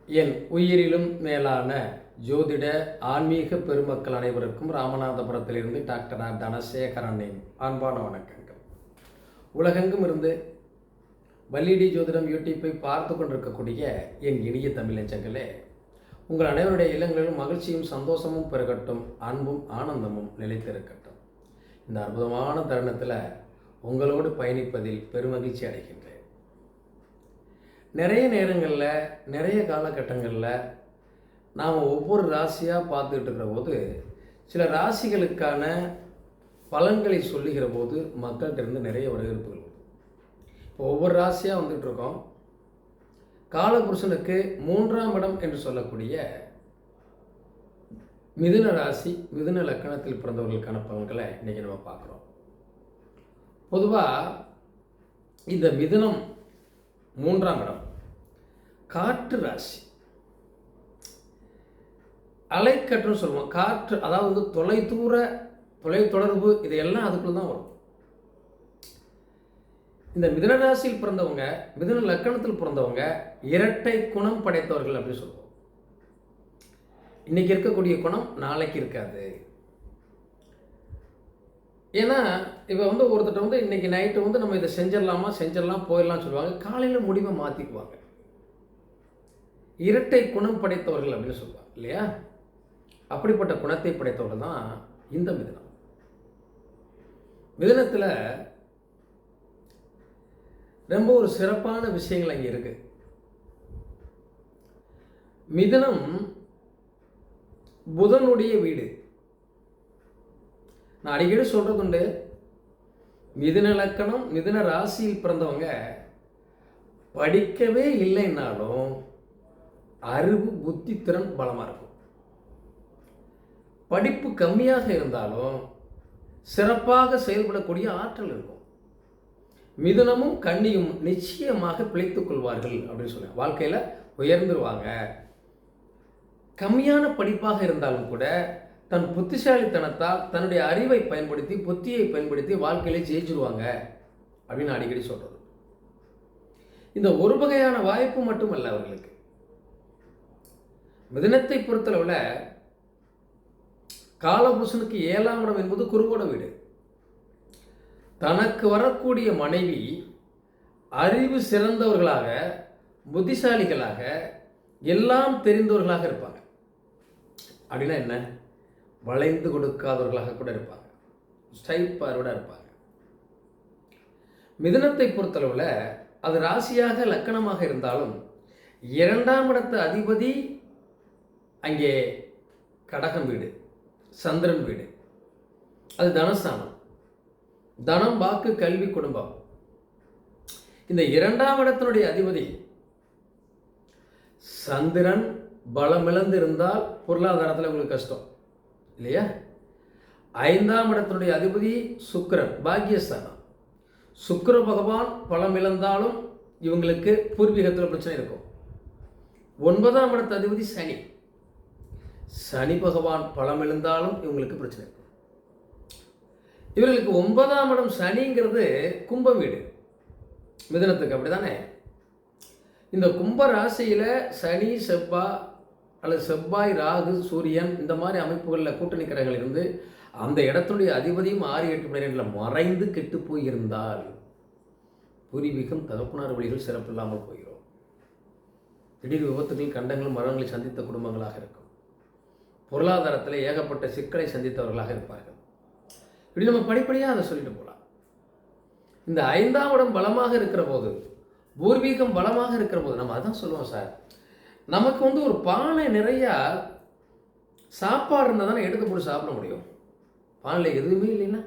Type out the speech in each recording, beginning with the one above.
என் உயிரிலும் மேலான ஜோதிட ஆன்மீக பெருமக்கள் அனைவருக்கும் ராமநாதபுரத்திலிருந்து டாக்டர் ஆர் தனசேகரனின் அன்பான வணக்கங்கள். உலகெங்கும் இருந்து வள்ளிடி ஜோதிடம் யூடியூப்பை பார்த்து கொண்டிருக்கக்கூடிய என் இனிய தமிழ் நெஞ்சங்களே, உங்கள் அனைவருடைய இல்லங்களிலும் மகிழ்ச்சியும் சந்தோஷமும் பெருகட்டும், அன்பும் ஆனந்தமும் நிலைத்திருக்கட்டும். இந்த அற்புதமான தருணத்தில் உங்களோடு பயணிப்பதில் பெருமகிழ்ச்சி அடைகின்றேன். நிறைய நேரங்களில் நிறைய காலகட்டங்களில் நாம் ஒவ்வொரு ராசியாக பார்த்துக்கிட்டு இருக்கிற போது சில ராசிகளுக்கான பலன்களை சொல்லுகிற போது மக்கள்கிட்ட இருந்து நிறைய வரவேற்புகள். இப்போ ஒவ்வொரு ராசியாக வந்துட்டு இருக்கோம். காலபுருஷனுக்கு 3ஆம் இடம் என்று சொல்லக்கூடிய மிதுன ராசி, மிதுன லக்கணத்தில் பிறந்தவர்களுக்கான பலன்களை இன்றைக்கி நம்ம பார்க்குறோம். பொதுவாக இந்த மிதுனம் 3ஆம் இடம் காற்று ராசி, அலைக்கற்றுன்னு சொல்லுவோம். காற்று, அதாவது தொலைத்தொடர்பு, இதையெல்லாம் அதுக்குள்ள தான் வரும். இந்த மிதுன ராசியில் பிறந்தவங்க, மிதுன லக்கணத்தில் பிறந்தவங்க இரட்டை குணம் படைத்தவர்கள் அப்படின்னு சொல்லுவோம். இன்னைக்கு இருக்கக்கூடிய குணம் நாளைக்கு இருக்காது. ஏன்னா இப்போ ஒருத்தட்ட இன்னைக்கு நைட்டு நம்ம இதை செஞ்சிடலாம் போயிடலாம் சொல்லுவாங்க. காலையில் முடிவை மாற்றிக்குவாங்க. இரட்டை குணம் படைத்தவர்கள் அப்படின்னு சொல்லுவாங்க இல்லையா? அப்படிப்பட்ட குணத்தை படைத்தவர்கள் தான் இந்த மிதுனம். மிதுனத்தில் ரொம்ப ஒரு சிறப்பான விஷயங்கள் அங்கே இருக்கு. மிதுனம் புதனுடைய வீடு. நான் அடிக்கடி சொல்றதுண்டு, மிதுன லக்கணம் மிதுன ராசியில் பிறந்தவங்க படிக்கவே இல்லைன்னாலும் அறிவு புத்தி திறன் பலமாக இருக்கும். படிப்பு கம்மியாக இருந்தாலும் சிறப்பாக செயல்படக்கூடிய ஆற்றல் இருக்கும். மிதுனமும் கன்னியும் நிச்சயமாக பிழைத்துக் கொள்வார்கள் அப்படின்னு சொல்லுவாங்க. வாழ்க்கையில் உயர்ந்துருவாங்க. கம்மியான படிப்பாக இருந்தாலும் கூட தன் புத்திசாலித்தனத்தால் தன்னுடைய அறிவை பயன்படுத்தி, புத்தியை பயன்படுத்தி வாழ்க்கையிலே ஜெயிச்சிருவாங்க அப்படின்னு அடிக்கடி சொல்றது. இந்த ஒரு வகையான வாய்ப்பு மட்டுமல்ல அவர்களுக்கு. மிதுனத்தை பொறுத்தளவில் காலபுருஷனுக்கு 7ஆம் இடம் என்பது குருவோட வீடு. தனக்கு வரக்கூடிய மனைவி அறிவு சிறந்தவர்களாக, புத்திசாலிகளாக, எல்லாம் தெரிந்தவர்களாக இருப்பாங்க. அப்படின்னா என்ன? வளைந்து கொடுக்காதவர்களாக கூட இருப்பாங்க. ஸ்டைப்பாரோட இருப்பாங்க. மிதுனத்தை பொறுத்தளவில் அது ராசியாக லக்கணமாக இருந்தாலும் 2ஆம் இடத்து அதிபதி அங்கே கடகம் வீடு, சந்திரன் வீடு. அது தனஸ்தானம். தனம், வாக்கு, கல்வி, குடும்பம். இந்த 2ஆம் இடத்தினுடைய அதிபதி சந்திரன் பலமிழந்து இருந்தால் பொருளாதாரத்தில் உங்களுக்கு கஷ்டம் இல்லையா? 5ஆம் இடத்தினுடைய அதிபதி சுக்கிரன், பாக்கியஸ்தானம். சுக்கிர பகவான் பலமிழந்தாலும் இவங்களுக்கு பூர்வீகத்தில் பிரச்சனை இருக்கும். 9ஆம் இடத்து அதிபதி சனி. சனி பகவான் பலமிழந்தாலும் இவங்களுக்கு பிரச்சனை இருக்கும். இவர்களுக்கு 9ஆம் இடம் சனிங்கிறது கும்ப வீடு. மிதுனத்துக்கு அப்படிதானே? இந்த கும்ப ராசியில் சனி, செவ்வாய் அல்லது செவ்வாய், ராகு, சூரியன் இந்த மாதிரி அமைப்புகளில் கூட்டணி கிரகங்கள் இருந்து அந்த இடத்துடைய அதிபதியும் 6-8 12 மறைந்து கெட்டு போயிருந்தால் பூர்வீகம், தகப்பனார் வழிகள் சிறப்பு இல்லாமல் போகிறோம். திடீர் விபத்துகள், கண்டங்கள், மரணங்களை சந்தித்த குடும்பங்களாக இருக்கும். பொருளாதாரத்தில் ஏகப்பட்ட சிக்கலை சந்தித்தவர்களாக இருப்பார்கள். இப்படி நம்ம படிப்படியாக அதை சொல்லிட்டு போகலாம். இந்த 5ஆம் இடம் பலமாக இருக்கிற போது, பூர்வீகம் பலமாக இருக்கிற போது நம்ம அதான் சொல்லுவோம், சார் நமக்கு ஒரு பானை நிறையா சாப்பாடு இருந்தால் தானே எடுத்து போட்டு சாப்பிட முடியும். பானையில் எதுவுமே இல்லைன்னா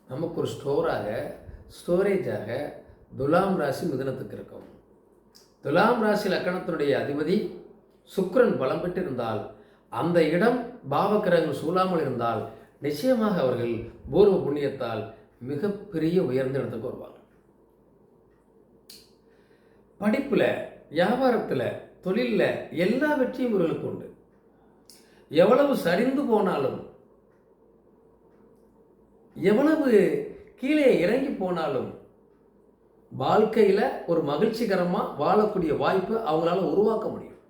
நமக்கு ஒரு ஸ்டோரேஜாக துலாம் ராசி மிதுனத்துக்கு இருக்கும். துலாம் ராசி லக்கணத்தினுடைய அதிபதி சுக்கிரன் பலம் பெற்று இருந்தால், அந்த இடம் பாவக்கிரகங்கள் சூழாமல் இருந்தால் நிச்சயமாக அவர்கள் பூர்வ புண்ணியத்தால் மிகப்பெரிய உயர்ந்த இடத்துக்கு வருவாங்க. படிப்பில், வியாபாரத்தில், தொழிலில் எல்லா வெற்றியும் இவர்களுக்கு உண்டு. எவ்வளவு சரிந்து போனாலும், எவ்வளவு கீழே இறங்கி போனாலும் வாழ்க்கையில் ஒரு மகிழ்ச்சிகரமாக வாழக்கூடிய வாய்ப்பை அவங்களால உருவாக்க முடியும்.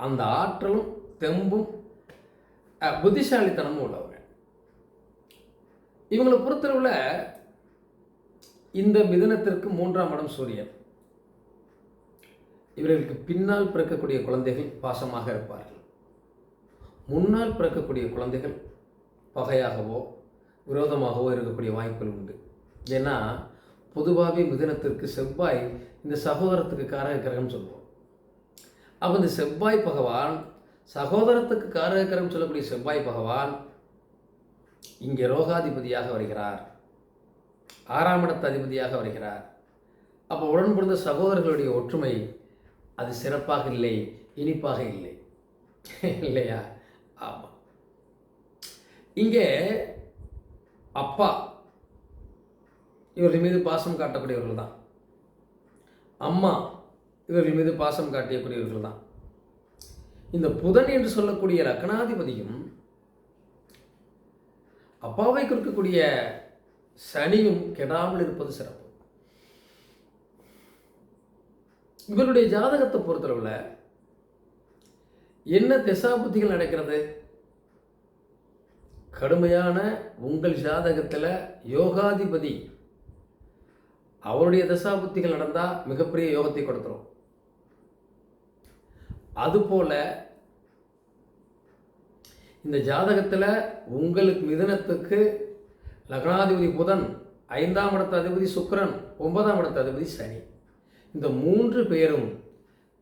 அந்த ஆற்றலும் தெம்பும் புத்திசாலித்தனமும் உள்ளவங்க. இவங்களை பொறுத்தளவில் இந்த மிதுனத்திற்கு 3ஆம் இடம் சூரியன். இவர்களுக்கு பின்னால் பிறக்கக்கூடிய குழந்தைகள் பாசமாக இருப்பார்கள். முன்னால் பிறக்கக்கூடிய குழந்தைகள் பகையாகவோ விரோதமாகவோ இருக்கக்கூடிய வாய்ப்புகள் உண்டு. ஏன்னா பொதுவாகவே மிதுனத்திற்கு செவ்வாய் இந்த சகோதரத்துக்கு காரக கிரகம் சொல்லுவோம். அப்போ இந்த செவ்வாய் பகவான், சகோதரத்துக்கு காரக கிரகம் சொல்லக்கூடிய செவ்வாய் பகவான் இங்கே ரோகாதிபதியாக வருகிறார், 6ஆம் இடத்து அதிபதியாக வருகிறார். அப்போ உடன் பிறந்த சகோதரர்களுடைய ஒற்றுமை அது சிறப்பாக இல்லை, இனிப்பாக இல்லை, இல்லையா? ஆமாம். இங்கே அப்பா இவர்கள் மீது பாசம் காட்டக்கூடியவர்கள் தான், அம்மா இவர்கள் மீது பாசம் காட்டியக்கூடியவர்கள் தான். இந்த புதன் என்று சொல்லக்கூடிய லக்னாதிபதியும் அப்பாவை கொடுக்கக்கூடிய சனியும் கெடாமல் இருப்பது சிறப்பு. இவருடைய ஜாதகத்தை பொறுத்தளவில் என்ன திசாபுத்திகள் நடக்கிறது? கடுமையான உங்கள் ஜாதகத்தில் யோகாதிபதி அவருடைய தசாபுத்திகள் நடந்தால் மிகப்பெரிய யோகத்தை கொடுத்துரும். அதுபோல இந்த ஜாதகத்தில் உங்களுக்கு மிதுனத்துக்கு லக்னாதிபதி புதன், 5ஆம் இடத்து அதிபதி சுக்கிரன், 9ஆம் இடத்து அதிபதி சனி, இந்த 3 பேரும்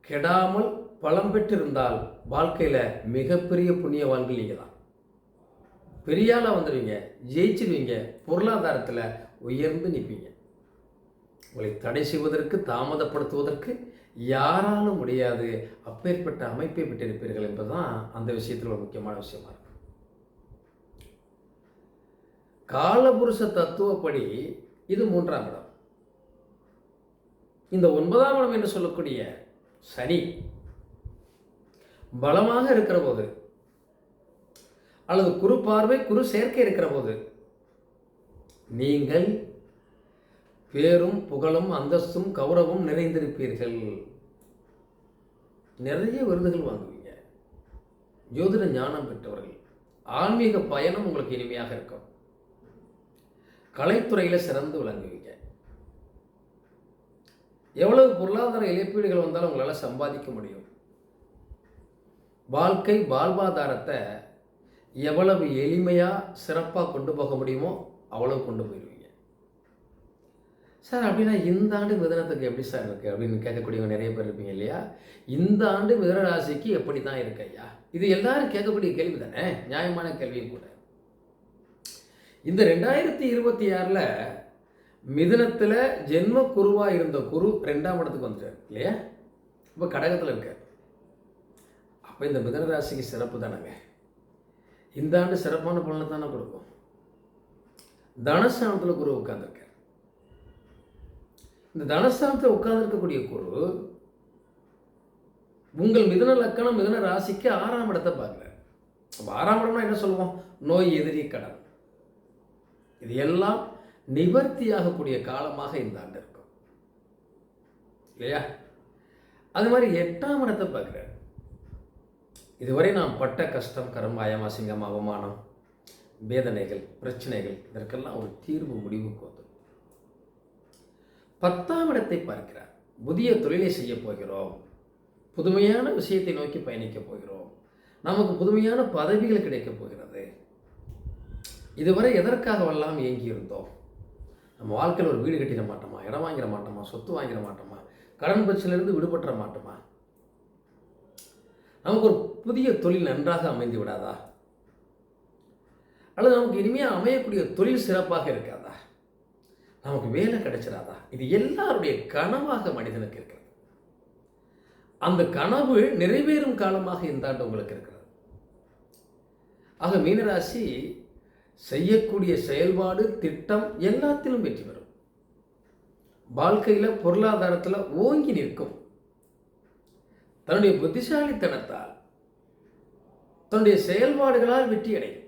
கெடாமல் பலம் பெற்றிருந்தால் வாழ்க்கையில் மிகப்பெரிய புண்ணியவான்கள் நீங்கள் தான். பெரியாளாக வந்துடுவீங்க, ஜெயிச்சிடுவீங்க, பொருளாதாரத்தில் உயர்ந்து நிற்பீங்க. உங்களை தடை செய்வதற்கு, தாமதப்படுத்துவதற்கு யாராலும் முடியாது. அப்பேற்பட்ட அமைப்பை பெற்றிருப்பீர்கள் என்பதுதான் அந்த விஷயத்தில் ஒரு முக்கியமான விஷயமா இருக்கு. காலபுருஷ தத்துவப்படி இது 3ஆம் இடம். இந்த 9ஆம் இடம் என்று சொல்லக்கூடிய சனி பலமாக இருக்கிற போது, அல்லது குரு பார்வை, குரு சேர்க்கை இருக்கிற போது நீங்கள் பேரும் புகழும் அந்தஸ்தும் கௌரவம் நிறைந்திருப்பீர்கள். நிறைய விருதுகள் வாங்குவீங்க. ஜோதிட ஞானம் பெற்றவர்கள். ஆன்மீக பயணம் உங்களுக்கு இனிமையாக இருக்கும். கலைத்துறையில் சிறந்து விளங்குவீங்க. எவ்வளவு பொருளாதார இழப்பீடுகள் வந்தாலும் உங்களால் சம்பாதிக்க முடியும். வாழ்க்கை வாழ்வாதாரத்தை எவ்வளவு எளிமையாக சிறப்பாக கொண்டு போக முடியுமோ அவ்வளவு கொண்டு போயிடுவீங்க. சார் அப்படின்னா இந்த ஆண்டு மிதுனத்துக்கு எப்படி சார் இருக்குது அப்படின்னு கேட்கக்கூடியவங்க நிறைய பேர் இருப்பீங்க இல்லையா? இந்த ஆண்டு மிதுன ராசிக்கு எப்படி தான் இருக்கு ஐயா? இது எல்லாரும் கேட்கக்கூடிய கேள்வி தானே, நியாயமான கேள்வியும் கூட. இந்த 2026 மிதுனத்தில் ஜென்ம குருவாக இருந்த குரு 2ஆம் இடத்துக்கு வந்துட்டார் இல்லையா? இப்போ கடகத்தில் இருக்கார். அப்போ இந்த மிதுன ராசிக்கு சிறப்பு தானேங்க. இந்த ஆண்டு சிறப்பான பலனை தானே கொடுக்கும். தனஸ்தானத்தில் குரு உட்கார்ந்துருக்கார். இந்த தனஸ்தானத்தில் உட்கார்ந்துருக்கக்கூடிய குரு உங்கள் மிதுன லக்கணம், மிதுன ராசிக்கு 6ஆம் இடத்தை பார்க்குறார். அப்போ 6ஆம் இடம்னா என்ன சொல்லுவோம்? நோய், எதிரி, கடன், இது எல்லாம் நிவர்த்தியாகக்கூடிய காலமாக இந்த ஆண்டு இருக்கும் இல்லையா? அது மாதிரி 8ஆம் இடத்தை பார்க்குறார். இதுவரை நாம் பட்ட கஷ்டம், கர்மாயம், அசிங்கம், அவமானம், வேதனைகள், பிரச்சனைகள், இதற்கெல்லாம் ஒரு தீர்வு முடிவுக்கு வந்து 10ஆம் இடத்தை பார்க்கிறார். புதிய தொழிலை செய்ய போகிறோம், புதுமையான விஷயத்தை நோக்கி பயணிக்க போகிறோம், நமக்கு புதுமையான பதவிகள் கிடைக்கப் போகிறது. இதுவரை எதற்காகவெல்லாம் ஏங்கி இருந்தோம்? நம்ம வாழ்க்கையில் ஒரு வீடு கட்டிட மாட்டோமா, இடம் வாங்கிட மாட்டோமா, சொத்து வாங்கிட மாட்டோமா, கடன் பிரச்சனையிலிருந்து விடுபட்டுற மாட்டோமா, நமக்கு ஒரு புதிய தொழில் நன்றாக அமைந்து விடாதா, அல்லது நமக்கு இனிமையாக அமையக்கூடிய தொழில் சிறப்பாக இருக்காதா, நமக்கு வேலை கிடைச்சிடாதா? இது எல்லாருடைய கனவாக மனிதனுக்கு இருக்கிறது. அந்த கனவு நிறைவேறும் காலமாக இந்த ஆண்டு உங்களுக்கு இருக்கிறது. ஆக மீனராசி செய்யக்கூடிய செயல்பாடு, திட்டம் எல்லாத்திலும் வெற்றி பெறும். வாழ்க்கையில் பொருளாதாரத்தில் ஓங்கி நிற்கும். தன்னுடைய புத்திசாலித்தனத்தால், தன்னுடைய செயல்பாடுகளால் வெற்றி அடையும்.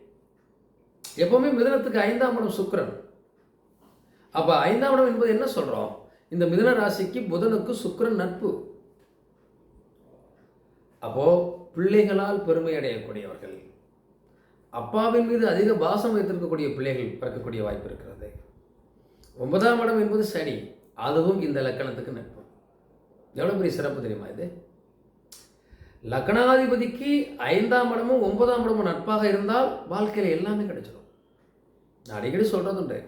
எப்பவுமே மிதுனத்துக்கு 5ஆம் இடம் சுக்கிரன். அப்போ 5ஆம் இடம் என்பது என்ன சொல்கிறோம்? இந்த மிதுன ராசிக்கு புதனுக்கு சுக்கிரன் நட்பு. அப்போ பிள்ளைகளால் பெருமை அடையக்கூடியவர்கள், அப்பாவின் மீது அதிக பாசம் வைத்திருக்கக்கூடிய பிள்ளைகள் பிறக்கக்கூடிய வாய்ப்பு இருக்கிறது. 9ஆம் இடம் என்பது சனி, அதுவும் இந்த லக்கணத்துக்கு நட்பு. எவ்வளோ பெரிய சிறப்பு தெரியுமா இது? லக்னாதிபதிக்கு 5ஆம் இடமும் 9ஆம் இடமும் நட்பாக இருந்தால் வாழ்க்கையில் எல்லாமே கிடைச்சிடும். நான் அடிக்கடி சொல்கிறதுண்டு,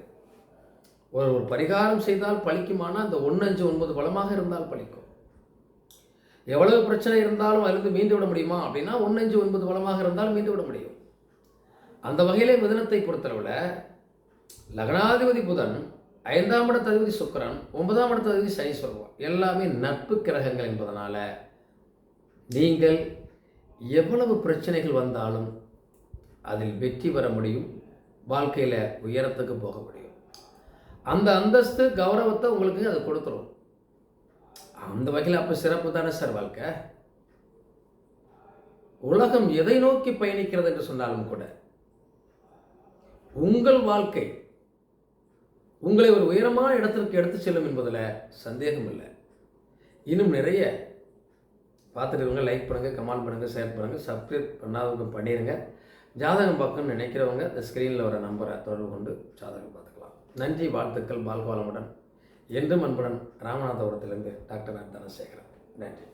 ஒரு பரிகாரம் செய்தால் பலிக்குமானால் அந்த 1, 5, 9 பலமாக இருந்தால் பலிக்கும். எவ்வளவு பிரச்சனை இருந்தாலும் அதிலிருந்து மீண்டு விட முடியுமா அப்படின்னா 1, 5, 9 பலமாக இருந்தால் மீண்டு விட முடியும். அந்த வகையிலே மிதுனத்தை பொறுத்தளவில் லக்னாதிபதி புதன், 5ஆம் இடத்ததிபதி சுக்கிரன், 9ஆம் இடத்ததிபதி சனி சொல்வோம், எல்லாமே நட்பு கிரகங்கள் என்பதனால நீங்கள் எவ்வளவு பிரச்சனைகள் வந்தாலும் அதில் வெற்றி பெற முடியும், வாழ்க்கையில் உயரத்துக்கு போக முடியும். அந்த அந்தஸ்து கௌரவத்தை உங்களுக்கு அது கொடுத்துரும். அந்த வகையில் அப்போ சிறப்பு தானே சார் வாழ்க்கை. உலகம் எதை நோக்கி பயணிக்கிறது என்று சொன்னாலும் கூட உங்கள் வாழ்க்கை உங்களை ஒரு உயரமான இடத்திற்கு எடுத்து செல்லும் என்பதில் சந்தேகம் இல்லை. இன்னும் நிறைய பார்த்துட்டு லைக் பண்ணுங்கள், கமெண்ட் பண்ணுங்கள், ஷேர் பண்ணுங்கள், சப்ஸ்கிரைப் பண்ணாதவங்க பண்ணிடுங்க. ஜாதகம் பார்க்கணும்னு நினைக்கிறவங்க இந்த ஸ்க்ரீனில் வர நம்பரை தொடர்பு கொண்டு ஜாதகம் பார்த்துக்கலாம். நன்றி, வாழ்த்துக்கள், வாழ்வாளமுடன் என்றும் அன்புடன் ராமநாதபுரத்திலிருந்து டாக்டர் தனசேகரன். நன்றி.